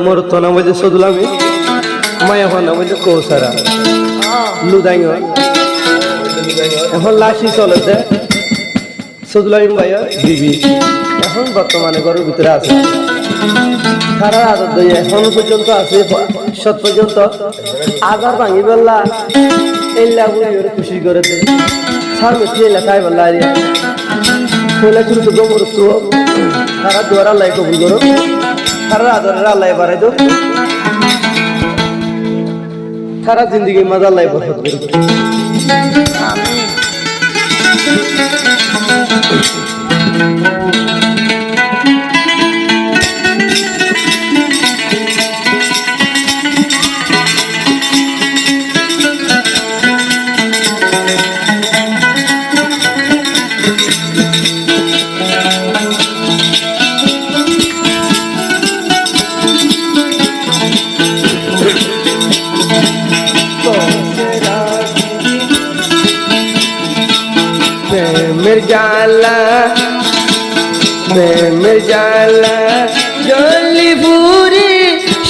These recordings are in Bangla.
মোর তো নাম বলছে সদুলামি, মায়া নাম বলছে কৌসারা, লুদাই এখন লাশি চলেছে সদুলামি ভাইয়া বিবি এখন বর্তমানে ঘরের ভিতরে আছে। তারা আদর দই এখন পর্যন্ত আছে, সত পর্যন্ত আগার ভাঙি বেলা এলা বুড়ি খুশি করে দেয় সার মেথি এলা খাই বেলা হইলে শুরু তো গমর তো তারা দুয়ার আল্লাহ কবুল করো, তারা আদরের আল্লাহ বাড়াই দো, সারা জিন্দগি মজা আল্লাহ বরকত করো। প্রেমের জালা জলি পুরি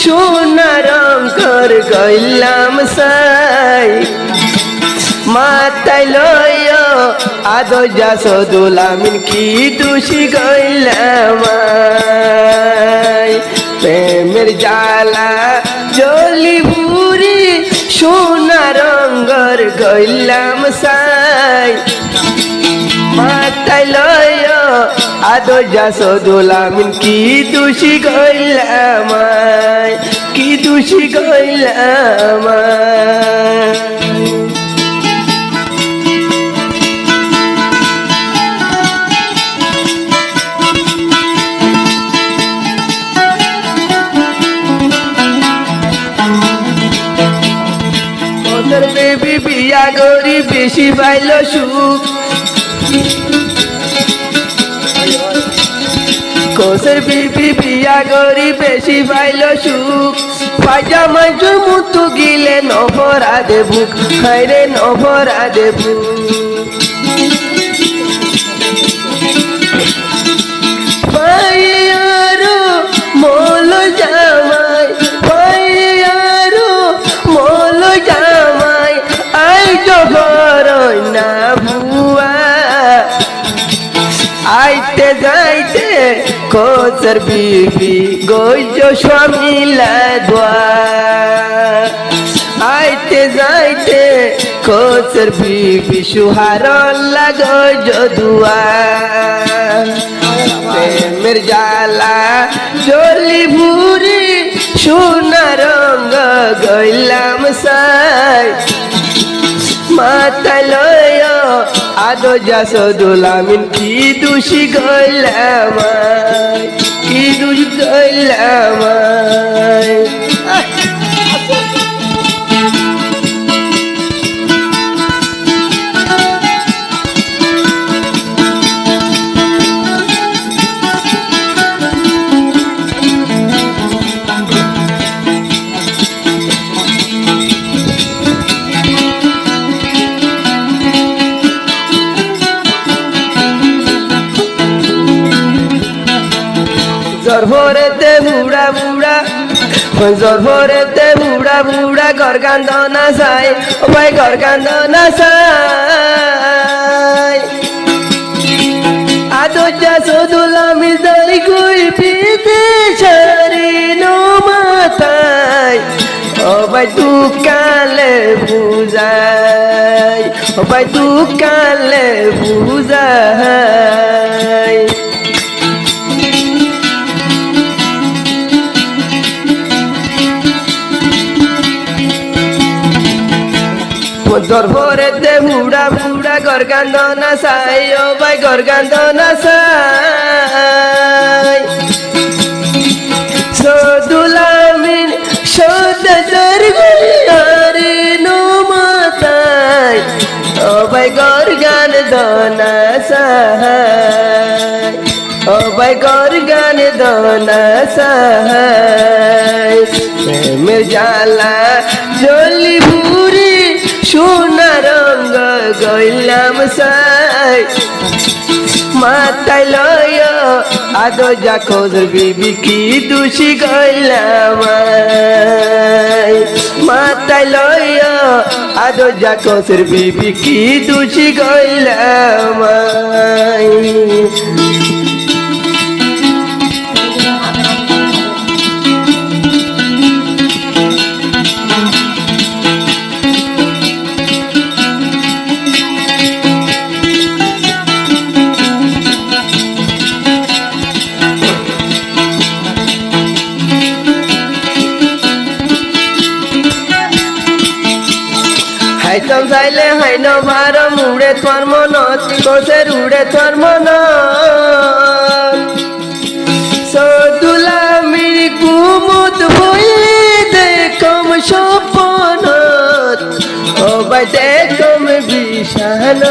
সোনা রং কর গইলাম সাই মাতাই লয় আদো যা সদুলামিন কি দোষী গইলাম প্রেমের জালা জলি পুরি সোনা রঙর গইলাম সাই মাতাই লয় আদো যা সদুলামিন কি দোষী গইলাম কি দোষী গইলাম। বেবি বিয়া গরি বেশি পাইল সুখ কোসের বিবি বিয়া গরি বেশি পাইল সুখ পাজামাই মুতু গিলে নভরা দেবুক হাইরে নভরা দেবুক পাইয়ারো মোল জামাই পাইয়ারো মোল জামাই আই জবর না বুয়া আইতে যাইতে কোসের বিবি গইজ স্বামী লাগোয়া আইতে যাইতে কোসের বিবি সুহার লাগজ দুয়া প্রেমের জালা জলি ভুরি সোনা রঙ গইলাম সাই মাতাই লয় আদো যা সদুলামিন কি দোষী গইলাম কি দোষী গইলাম। জরভরেতে বুড়া বুড়া জরভরেতে বুড়া বুড়া ঘর কান্দ না চাই ও ভাই ঘর কান্দ না চাই আদো যা সদুলামি যাই কই পিতে ছাড়ি নো মাথায় ও ভাই তু কালে বুঝাই ও ভাই তু কালে বুঝাই জরভরেতে বুড়া বুড়া ঘর কান্দ না চাই ও ভাই ঘর কান্দ না চাই সদুলামিন সদার গলিয়ারে নো মাতাই ও ভাই ঘর গান দনা চাই ও ভাই ঘর গান দনা চাই প্রেমের জালা জলি ভুরি সোনা রঙ গইলাম সাই মাতাই লয় আদো জাকোর বিবি কি দোষী গইলাম মাথায় লইয়া আদো জাকোর বিবি কি দোষী গইলাম হাইতম চাইলে হাইন ভার মুড়ে তোর মনত কোসের উড়ে তোর মনত সদুলামির কুমুদ বইলে দেখম সপনত ও বাই দেখম বিশাল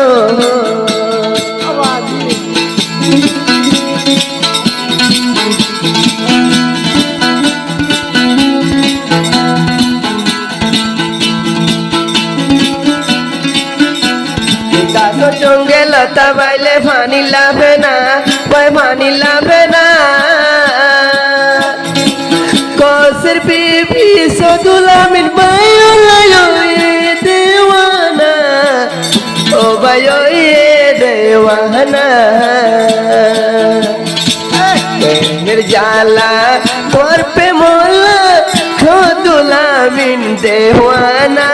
সঙ্গে লতা বাইলে পানি লাভে না পানি লাভে না কসের বিবি সদুলামিন দেওয়ানা ও ভাই দেওয়ানা প্রেমের জ্বালা তোর পে মোলা সদুলামিন দেওয়ানা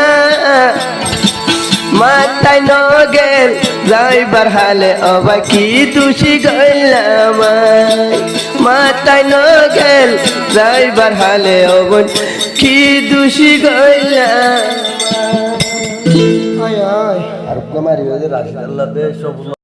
মাথায় নগেল যাইবার হালে অবা কি দোষী গইলাম মাথায় নগেল যাইবার হালে অবন কি দোষী গইলাম আর মারি রাশি আল্লাহ দে সব